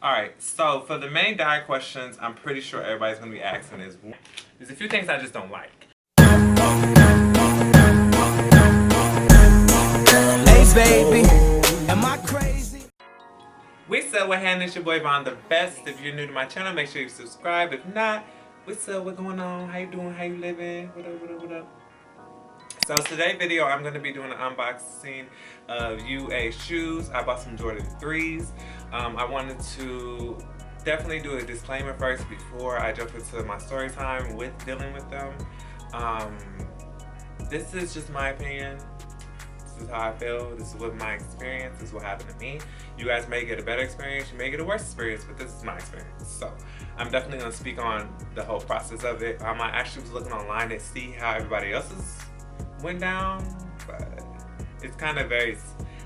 Alright, so for the main diet questions, I'm pretty sure everybody's going to be asking is, there's a few things I just don't like. Hey baby, am I crazy? What's up, what hand? It's your boy Vaughn the Best. If you're new to my channel, make sure you subscribe. If not, what's up, what's going on? How you doing? How you living? What up, what up, what up? So today's video, I'm going to be doing an unboxing of UASHOES. I bought some Jordan 3's. I wanted to definitely do a disclaimer first before I jump into my story time with dealing with them. This is just my opinion. This is how I feel. This is what my experience. This is what happened to me. You guys may get a better experience. You may get a worse experience, but this is my experience. So I'm definitely going to speak on the whole process of it. I actually was looking online to see how everybody else's went down, but it's kind of very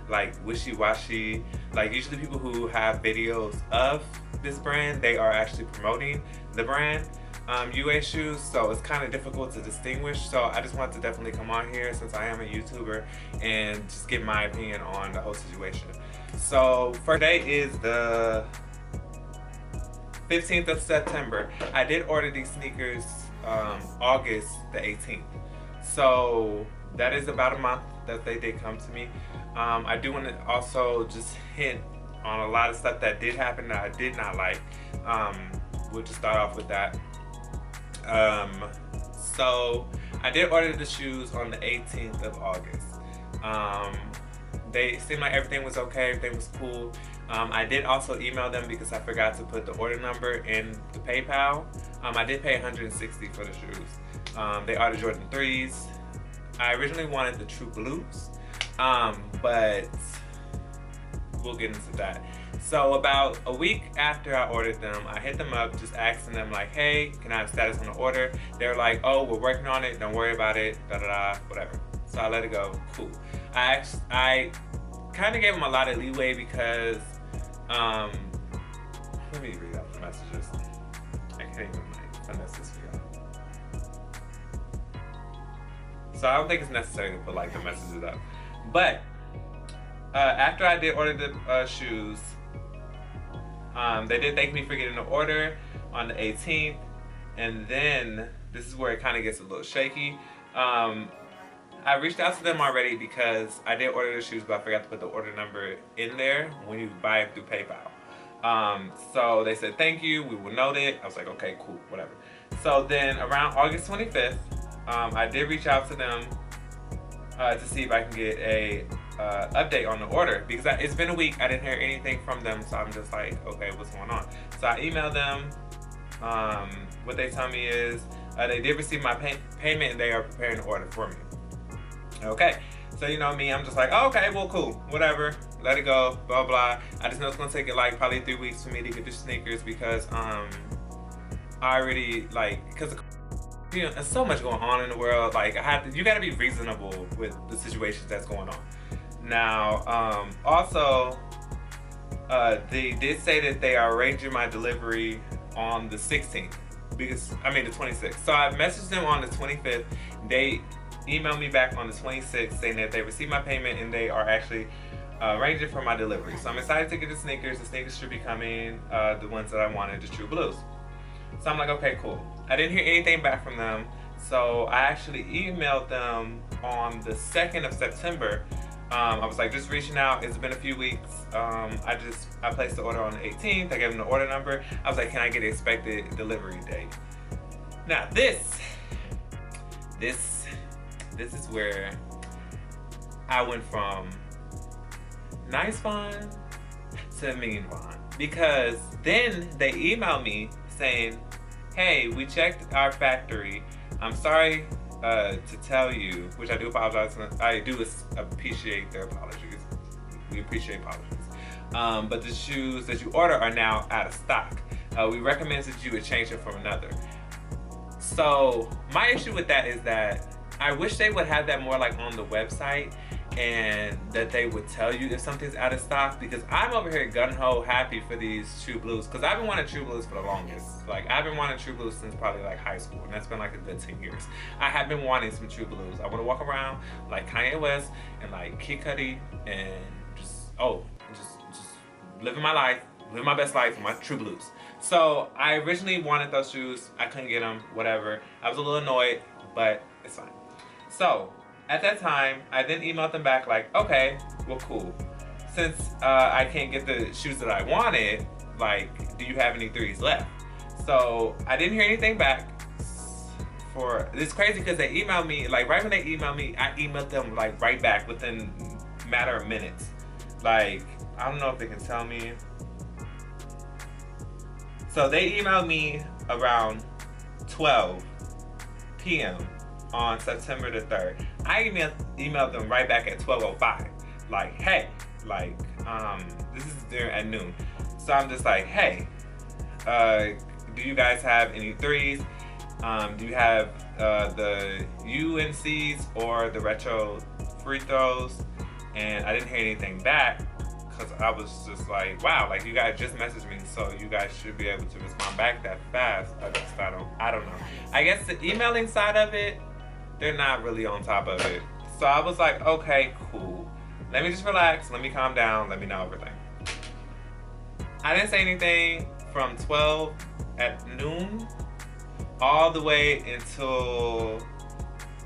like wishy-washy. Like usually people who have videos of this brand, they are actually promoting the brand UASHOES, so it's kind of difficult to distinguish. So I just wanted to definitely come on here since I am a YouTuber and just give my opinion on the whole situation. So for today is the 15th of September. I did order these sneakers August the 18th. So that is about a month that they did come to me. I do want to also just hint on a lot of stuff that did happen that I did not like. We'll just start off with that. So I did order the shoes on the 18th of August. They seemed like everything was okay, everything was cool. I did also email them because I forgot to put the order number in the PayPal. I did pay $160 for the shoes. They are the Jordan 3's. I originally wanted the True Blues, but we'll get into that. So about a week after I ordered them, I hit them up just asking them like, hey, can I have status on the order? They're like, oh, we're working on it, don't worry about it, da-da-da, whatever. So I let it go, cool. I kind of gave them a lot of leeway because, let me read out the messages. I can't even finesse this for y'all. So I don't think it's necessary to put like the messages up. But after I did order the shoes, they did thank me for getting the order on the 18th. And then this is where it kind of gets a little shaky. I reached out to them already because I did order the shoes, but I forgot to put the order number in there when you buy it through PayPal. So they said, thank you, we will note it. I was like, okay, cool, whatever. So then around August 25th, I did reach out to them to see if I can get a update on the order because it's been a week. I didn't hear anything from them, so I'm just like, okay, what's going on? So I emailed them. What they tell me is they did receive my payment and they are preparing the order for me. Okay, so you know me, I'm just like, oh, okay, well, cool, whatever, let it go, blah blah. I just know it's gonna take it like probably 3 weeks for me to get the sneakers because I already like because. You know, there's so much going on in the world. Like you gotta be reasonable with the situations that's going on. Now, also, they did say that they are arranging my delivery on the 16th the 26th. So I messaged them on the 25th. They emailed me back on the 26th saying that they received my payment and they are actually arranging for my delivery. So I'm excited to get the sneakers. The sneakers should be coming, the ones that I wanted, the True Blues. So I'm like, okay, cool. I didn't hear anything back from them, so I actually emailed them on the 2nd of September. I was like, just reaching out. It's been a few weeks. I placed the order on the 18th. I gave them the order number. I was like, can I get an expected delivery date? Now this is where I went from nice Vaughn to mean Vaughn, because then they emailed me saying, hey, we checked our factory. I'm sorry to tell you, which I do apologize. I do appreciate their apologies. We appreciate apologies. But the shoes that you order are now out of stock. We recommend that you exchange it for another. So my issue with that is that I wish they would have that more like on the website and that they would tell you if something's out of stock, because I'm over here gun-ho happy for these True Blues because I've been wanting True Blues for the longest. Like I've been wanting True Blues since probably like high school, and that's been like a good 10 years. I have been wanting some True Blues. I want to walk around like Kanye West and like Kid Cudi and just living my life live my best life, my true blues. So I originally wanted those shoes. I couldn't get them, whatever. I was a little annoyed, but it's fine. So at that time, I then emailed them back like, okay, well, cool. Since I can't get the shoes that I wanted, like, do you have any 3's left? So I didn't hear anything back. It's crazy because they emailed me, like right when they emailed me, I emailed them like right back within a matter of minutes. Like, I don't know if they can tell me. So they emailed me around 12 p.m. on September the 3rd. I emailed them right back at 12:05. Like, hey, like, this is there at noon. So I'm just like, hey, do you guys have any 3's? Do you have the UNCs or the retro free throws? And I didn't hear anything back because I was just like, wow, like you guys just messaged me, so you guys should be able to respond back that fast. I don't know. I guess the emailing side of it, they're not really on top of it. So I was like, okay, cool. Let me just relax. Let me calm down. Let me know everything. I didn't say anything from 12 at noon all the way until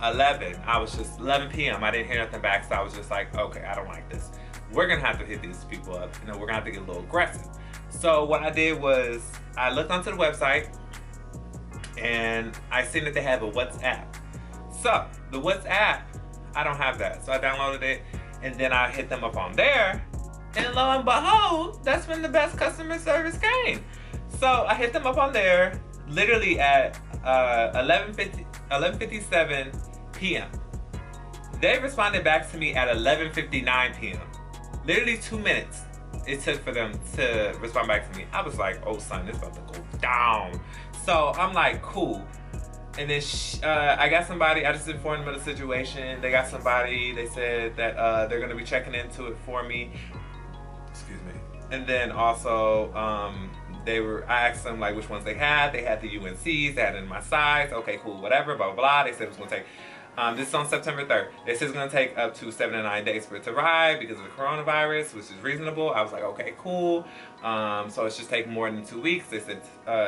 11. I was just 11 p.m. I didn't hear nothing back, so I was just like, okay, I don't like this. We're gonna have to hit these people up. You know, we're gonna have to get a little aggressive. So what I did was I looked onto the website and I seen that they have a WhatsApp. So the WhatsApp, I don't have that. So I downloaded it and then I hit them up on there. And lo and behold, that's when the best customer service came. So I hit them up on there literally at 11:57 p.m. They responded back to me at 11:59 p.m. Literally 2 minutes it took for them to respond back to me. I was like, oh son, it's about to go down. So I'm like, cool. And then I got somebody, I just informed them of the situation. They got somebody, they said that they're gonna be checking into it for me. Excuse me. And then also, I asked them like which ones they had. They had the UNCs, they had it in my size. Okay, cool, whatever, blah, blah, blah. They said it was gonna take, this is on September 3rd. They said it's gonna take up to 7 to 9 days for it to arrive because of the coronavirus, which is reasonable. I was like, okay, cool. So it's just taking more than 2 weeks. They said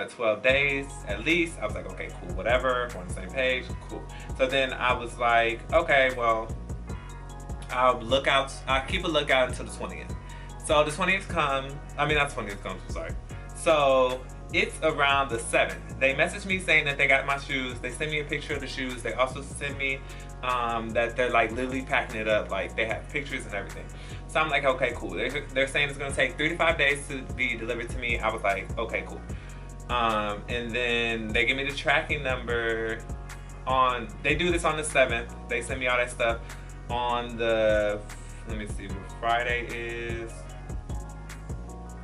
12 days at least. I was like, okay, cool, whatever. We're on the same page, cool. So then I was like, okay, well, I'll keep a lookout until the 20th. So the 20th comes, not 20th comes, I'm sorry. So it's around the 7th. They messaged me saying that they got my shoes. They sent me a picture of the shoes. They also sent me that they're like literally packing it up. Like they have pictures and everything. So I'm like, okay, cool. They're saying it's gonna take 3 to 5 days to be delivered to me. I was like, okay, cool. And then they give me the tracking number they do this on the 7th. They send me all that stuff on the, let me see what Friday is.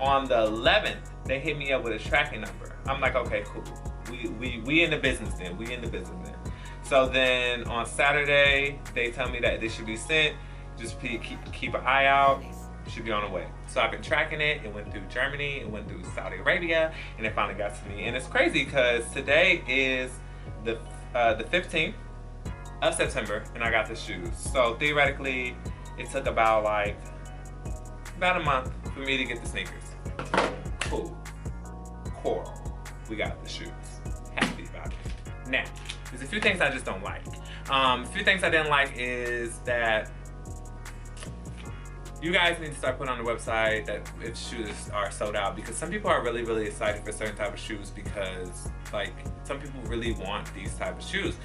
On the 11th, they hit me up with a tracking number. I'm like, okay, cool. We in the business then. So then on Saturday, they tell me that this should be sent. Just keep an eye out. It should be on the way. So I've been tracking it. It went through Germany. It went through Saudi Arabia, and it finally got to me. And it's crazy because today is the 15th of September, and I got the shoes. So theoretically, it took about a month for me to get the sneakers. Cool. Coral. We got the shoes. Happy about it. Now, there's a few things I just don't like. A few things I didn't like is that you guys need to start putting on the website that if shoes are sold out, because some people are really, really excited for certain type of shoes because like some people really want these type of shoes.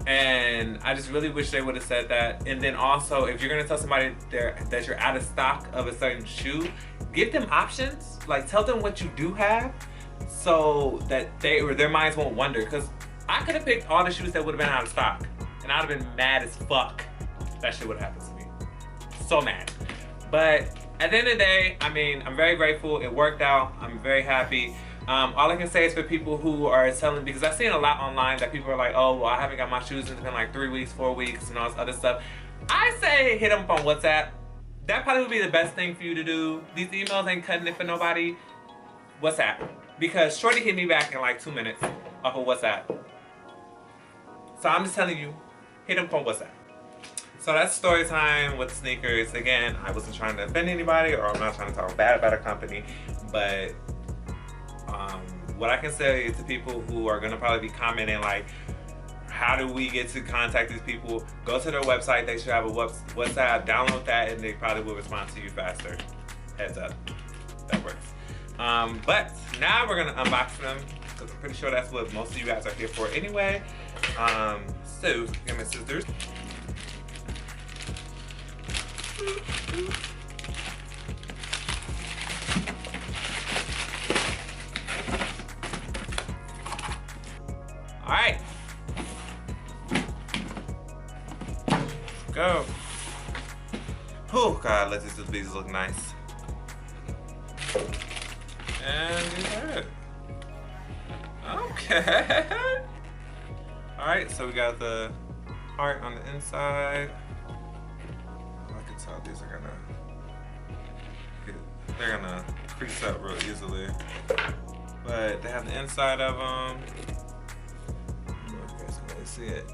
And I just really wish they would have said that. And then also, if you're gonna tell somebody that you're out of stock of a certain shoe, give them options. Like tell them what you do have so that their minds won't wonder. Because I could have picked all the shoes that would have been out of stock and I'd have been mad as fuck. That shit would have happened to me. So mad. But at the end of the day, I'm very grateful. It worked out. I'm very happy. All I can say is for people who are selling, because I've seen a lot online that people are like, oh, well, I haven't got my shoes in it's been like 3 weeks, 4 weeks, and all this other stuff. I say hit them up on WhatsApp. That probably would be the best thing for you to do. These emails ain't cutting it for nobody. WhatsApp. Because Shorty hit me back in like 2 minutes off of WhatsApp. So I'm just telling you, hit them up on WhatsApp. So that's story time with sneakers. Again, I wasn't trying to offend anybody, or I'm not trying to talk bad about a company, But what I can say to people who are gonna probably be commenting like, how do we get to contact these people? Go to their website. They should have a WhatsApp. Download that, and they probably will respond to you faster. Heads up, that works. But now we're gonna unbox them because I'm pretty sure that's what most of you guys are here for anyway. So give me scissors. All right. Go. Oh God, let's just these look nice. And do that. Okay. All right, so we got the heart on the inside. I can tell these are gonna crease up real easily. But they have the inside of them. I don't know if you guys can really see it.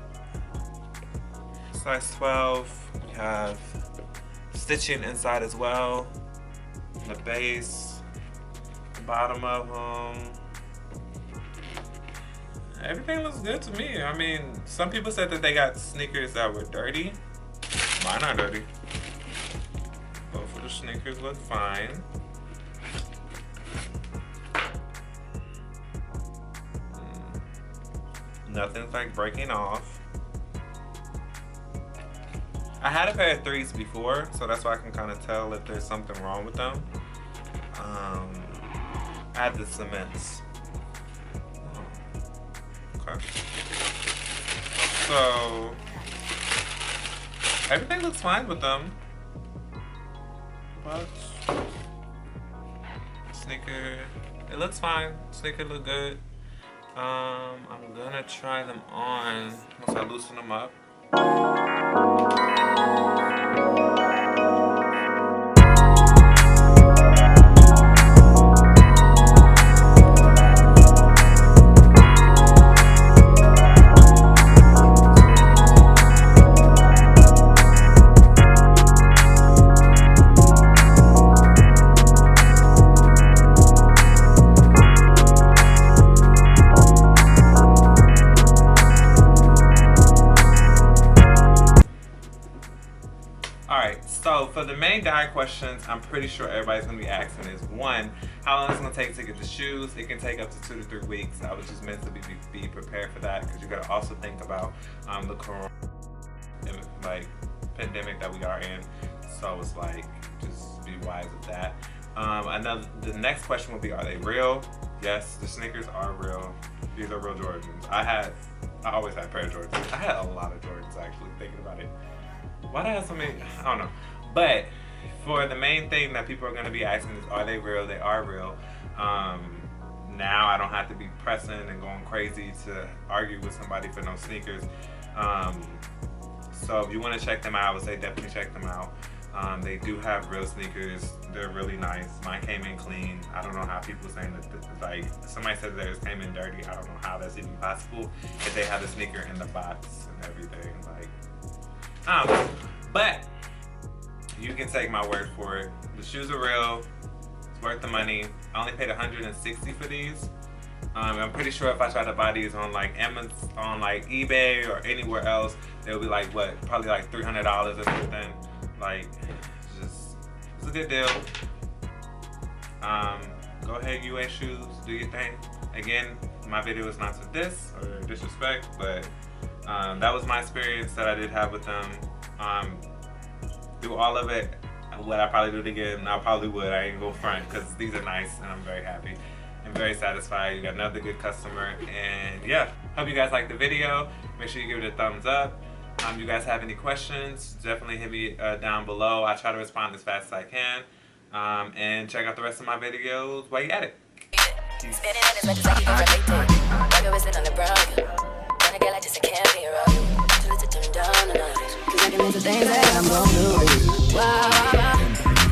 Size 12. We have stitching inside as well. The base, the bottom of them. Everything looks good to me. I mean, some people said that they got sneakers that were dirty. Mine are dirty. Both of the sneakers look fine. Nothing's like breaking off. I had a pair of 3's before, so that's why I can kind of tell if there's something wrong with them. I had the cements. Okay. So everything looks fine with them. But sneaker, it looks fine. Sneaker look good. I'm gonna try them on once I loosen them up. So for the main diet questions, I'm pretty sure everybody's gonna be asking is one, how long is it gonna take to get the shoes? It can take up to 2 to 3 weeks. I was just meant to be prepared for that because you gotta also think about the corona pandemic that we are in. So it's like, just be wise of that. The next question will be, are they real? Yes, the sneakers are real. These are real Jordans. I always had a pair of Jordans. I had a lot of Jordans actually, thinking about it. Why do I have so many? I don't know. But for the main thing that people are going to be asking is, are they real? They are real. Now I don't have to be pressing and going crazy to argue with somebody for no sneakers. So if you want to check them out, I would say definitely check them out. They do have real sneakers. They're really nice. Mine came in clean. I don't know how people saying that, like, somebody said theirs came in dirty. I don't know how that's even possible if they have the sneaker in the box and everything. Like, I don't know. But you can take my word for it. The shoes are real. It's worth the money. I only paid $160 for these. I'm pretty sure if I tried to buy these on like Amazon, on like eBay or anywhere else, they'll be like what? Probably like $300 or something. Like, it's a good deal. Go ahead, UASHOES, do your thing. Again, my video is not to diss or disrespect, but that was my experience that I did have with them. Through all of it, would I probably do it again? I probably would. I ain't go front because these are nice and I'm very happy and very satisfied. You got another good customer, and yeah, hope you guys liked the video. Make sure you give it a thumbs up. You guys have any questions, definitely hit me down below. I try to respond as fast as I can. And check out the rest of my videos while you at it. Peace.